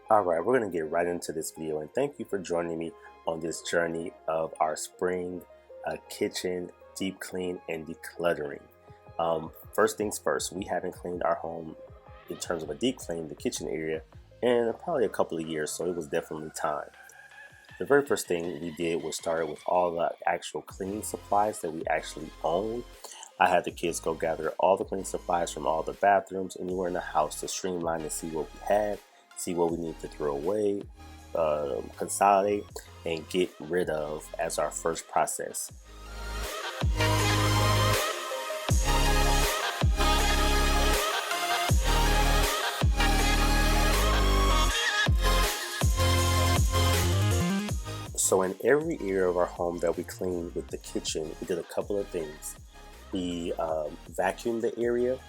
Alright, we're going to get right into this video, and thank you for joining me on this journey of our spring kitchen deep clean and decluttering. First things first, we haven't cleaned our home in terms of a deep clean, the kitchen area, in probably a couple of years, so it was definitely time. The very first thing we did was start with all the actual cleaning supplies that we actually own. I had the kids go gather all the cleaning supplies from all the bathrooms, anywhere in the house, to streamline and see what we had, see what we need to throw away, consolidate, and get rid of as our first process. So in every area of our home that we cleaned with the kitchen, we did a couple of things. We vacuumed the area.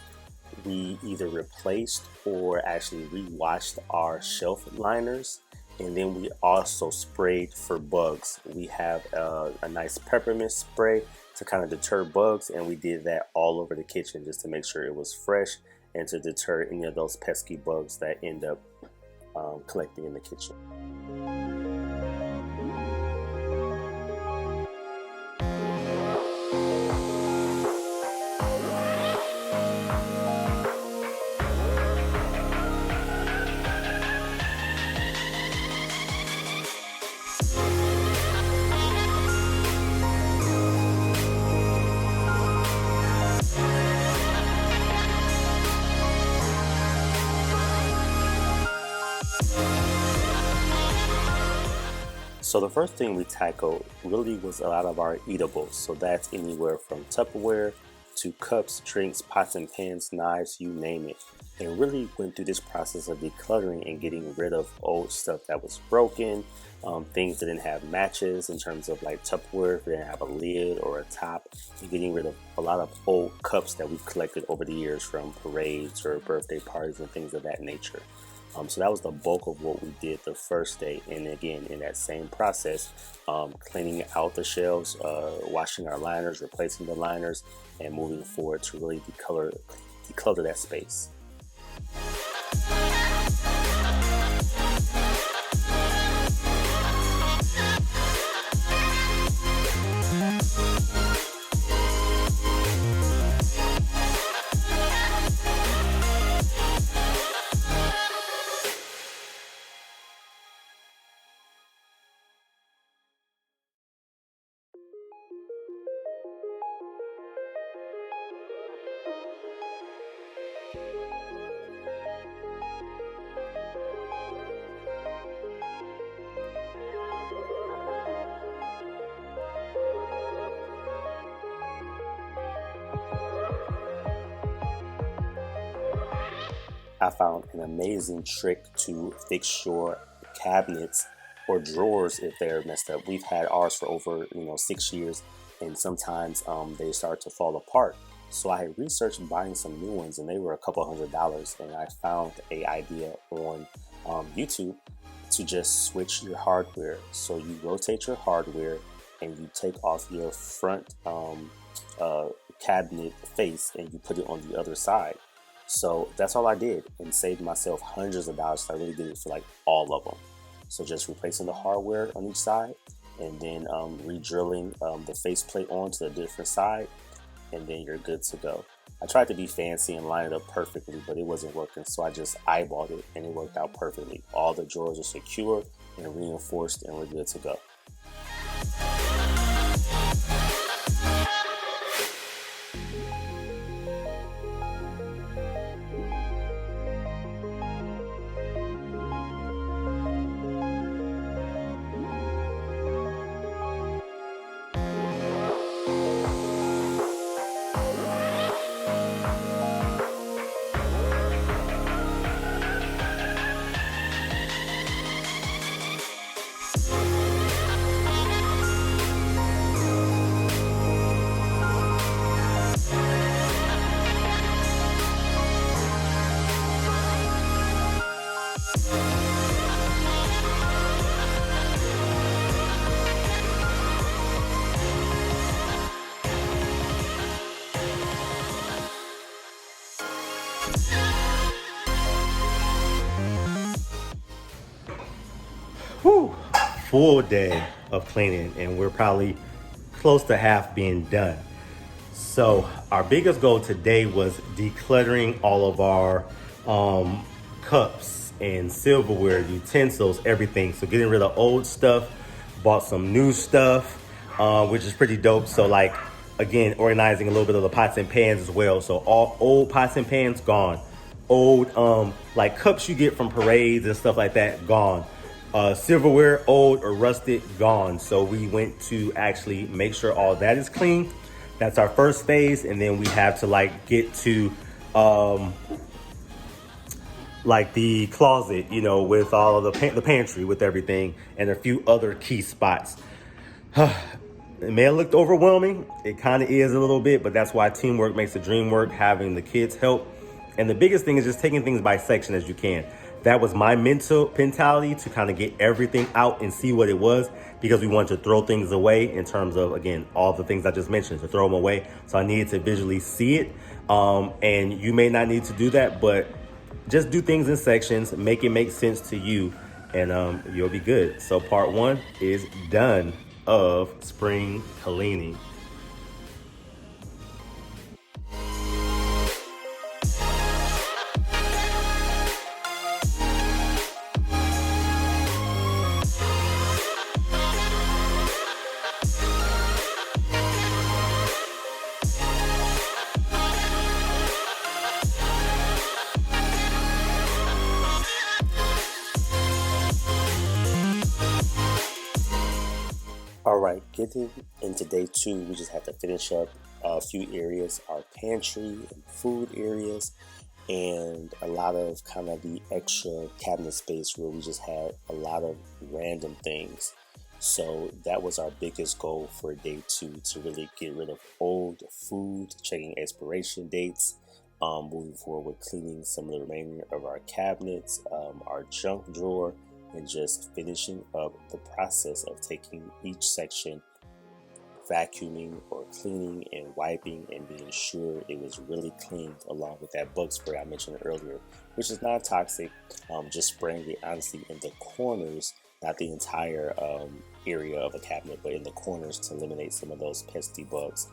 We either replaced or actually re-washed our shelf liners, and then we also sprayed for bugs. We have a nice peppermint spray to kind of deter bugs, and we did that all over the kitchen just to make sure it was fresh and to deter any of those pesky bugs that end up collecting in the kitchen. So the first thing we tackled really was a lot of our eatables. So that's anywhere from Tupperware to cups, drinks, pots and pans, knives, you name it. And really went through this process of decluttering and getting rid of old stuff that was broken, things that didn't have matches in terms of like Tupperware, if it didn't have a lid or a top, and getting rid of a lot of old cups that we've collected over the years from parades or birthday parties and things of that nature. So that was the bulk of what we did the first day, and again in that same process, cleaning out the shelves, washing our liners, replacing the liners, and moving forward to really declutter that space. I found an amazing trick to fix your cabinets or drawers if they're messed up. We've had ours for over 6 years, and sometimes they start to fall apart. So I had researched buying some new ones, and they were a couple $100. And I found a idea on YouTube to just switch your hardware. So you rotate your hardware, and you take off your front cabinet face, and you put it on the other side. So that's all I did, and saved myself hundreds of dollars. So I really did it for like all of them. So just replacing the hardware on each side, and then re-drilling the faceplate onto a different side, and then you're good to go. I tried to be fancy and line it up perfectly, but it wasn't working, so I just eyeballed it, and it worked out perfectly. All the drawers are secure and reinforced, and we're good to go. full day of cleaning, and we're probably close to half being done. So our biggest goal today was decluttering all of our cups and silverware, utensils, everything. So getting rid of old stuff, bought some new stuff, which is pretty dope. So like, again, organizing a little bit of the pots and pans as well. So all old pots and pans gone. Old like cups you get from parades and stuff like that gone. Silverware, old or rusted, gone. So we went to actually make sure all that is clean. That's our first phase, and then we have to like get to like the closet, you know, with all of the pantry with everything, and a few other key spots. It may have looked overwhelming. It kind of is a little bit, but that's why teamwork makes the dream work, having the kids help. And the biggest thing is just taking things by section as you can. That was my mentality, to kind of get everything out and see what it was, because we wanted to throw things away in terms of, again, all the things I just mentioned, to throw them away. So I needed to visually see it. And you may not need to do that, but just do things in sections, make it make sense to you, and you'll be good. So part one is done of spring cleaning. All right, getting into day two, we just have to finish up a few areas, our pantry and food areas, and a lot of kind of the extra cabinet space where we just had a lot of random things. So that was our biggest goal for day two, to really get rid of old food, checking expiration dates, moving forward with cleaning some of the remainder of our cabinets, our junk drawer, and just finishing up the process of taking each section, vacuuming or cleaning and wiping, and being sure it was really cleaned, along with that bug spray I mentioned earlier, which is non-toxic. Just spraying it honestly in the corners, not the entire area of a cabinet, but in the corners, to eliminate some of those pesky bugs.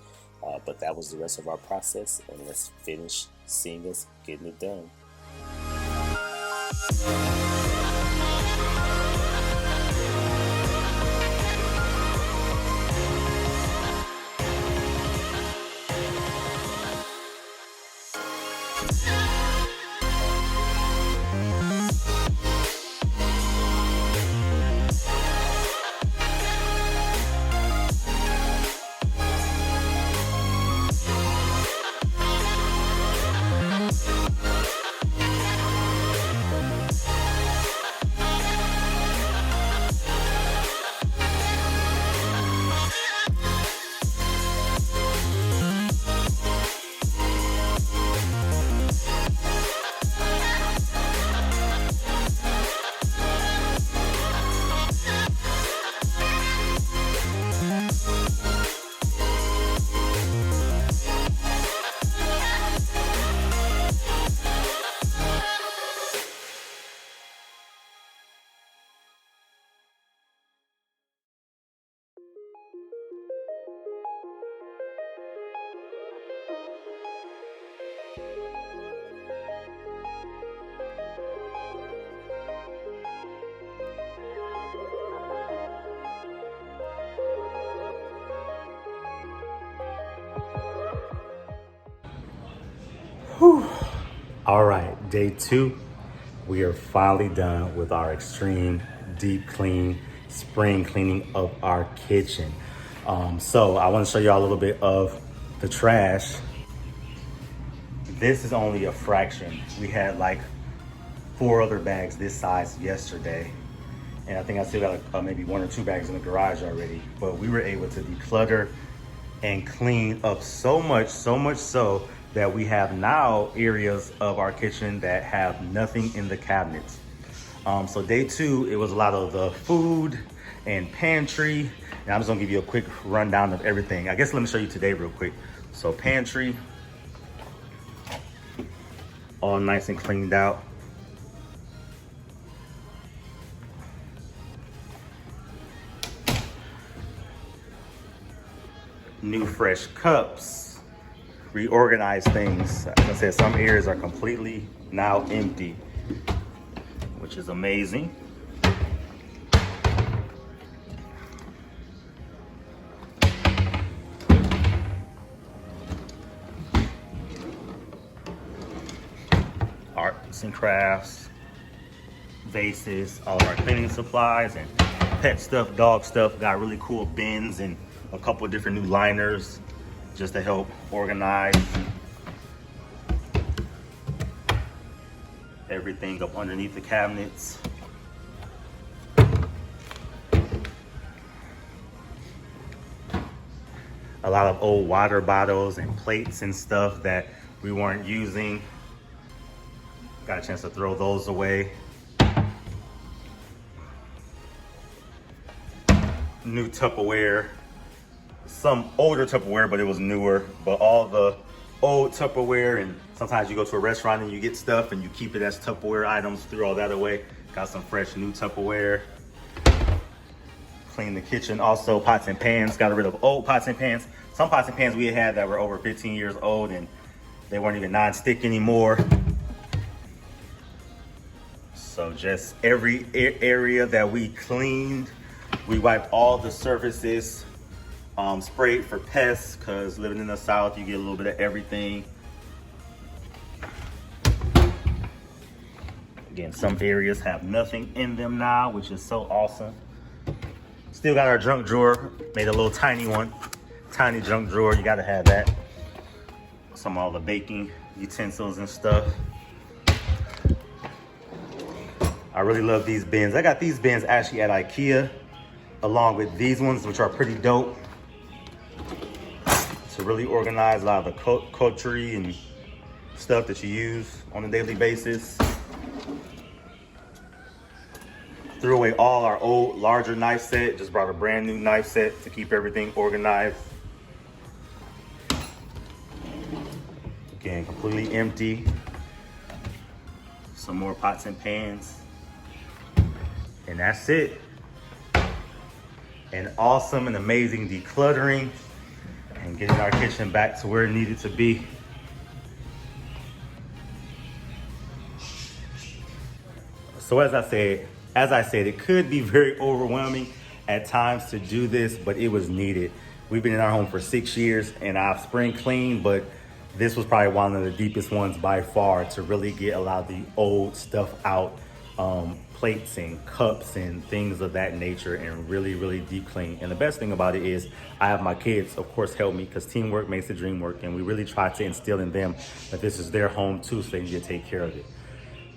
But that was the rest of our process, and let's finish seeing us getting it done. All right, day two, we are finally done with our extreme deep clean, spring cleaning of our kitchen. So I want to show you all a little bit of the trash. This is only a fraction. We had like 4 other bags this size yesterday, and I think I still got maybe 1 or 2 bags in the garage already. But we were able to declutter and clean up so much so that we have now areas of our kitchen that have nothing in the cabinets. So day two, it was a lot of the food and pantry. And I'm just gonna give you a quick rundown of everything. I guess let me show you today real quick. So pantry, all nice and cleaned out. new fresh cups, reorganize things. Like I said, some areas are completely now empty, which is amazing. Arts and crafts, vases, all of our cleaning supplies and pet stuff, dog stuff. Got really cool bins and a couple of different new liners just to help organize everything up underneath the cabinets. A lot of old water bottles and plates and stuff that we weren't using. Got a chance to throw those away. New Tupperware. Some older Tupperware, but it was newer. But all the old Tupperware, and sometimes you go to a restaurant and you get stuff and you keep it as Tupperware items, threw all that away. Got some fresh new Tupperware. Clean the kitchen. Also, pots and pans. Got rid of old pots and pans. Some pots and pans we had that were over 15 years old and they weren't even non-stick anymore. So just every area that we cleaned, we wiped all the surfaces, sprayed for pests, because living in the South, you get a little bit of everything. Again, some areas have nothing in them now, which is so awesome. Still got our junk drawer, made a little tiny one. Tiny junk drawer, you gotta have that. Some of all the baking utensils and stuff. I really love these bins. I got these bins actually at IKEA, along with these ones, which are pretty dope. To really organize a lot of the cutlery and stuff that you use on a daily basis. Threw away all our old, larger knife set. Just brought a brand new knife set to keep everything organized. Again, completely empty. Some more pots and pans. And that's it. An awesome and amazing decluttering and getting our kitchen back to where it needed to be. So as I said, it could be very overwhelming at times to do this, but it was needed. We've been in our home for 6 years and I've spring cleaned, but this was probably one of the deepest ones by far to really get a lot of the old stuff out. Plates and cups and things of that nature, and really deep clean. And the best thing about it is I have my kids, of course, help me, because teamwork makes the dream work, and we really try to instill in them that this is their home too, so they need to take care of it.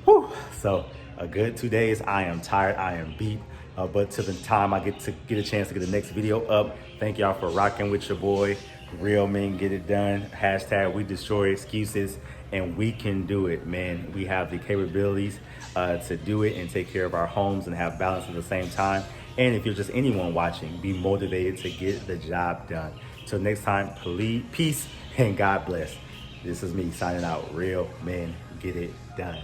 Whew. So a good 2 days. I am tired, I am beat, but to the time I get a chance to get the next video up, thank y'all for rocking with your boy. Real men get it done. Hashtag we destroy excuses, and we can do it, man. We have the capabilities to do it and take care of our homes and have balance at the same time. And if you're just anyone watching, be motivated to get the job done. Till next time, peace and God bless. This is me signing out. Real men get it done.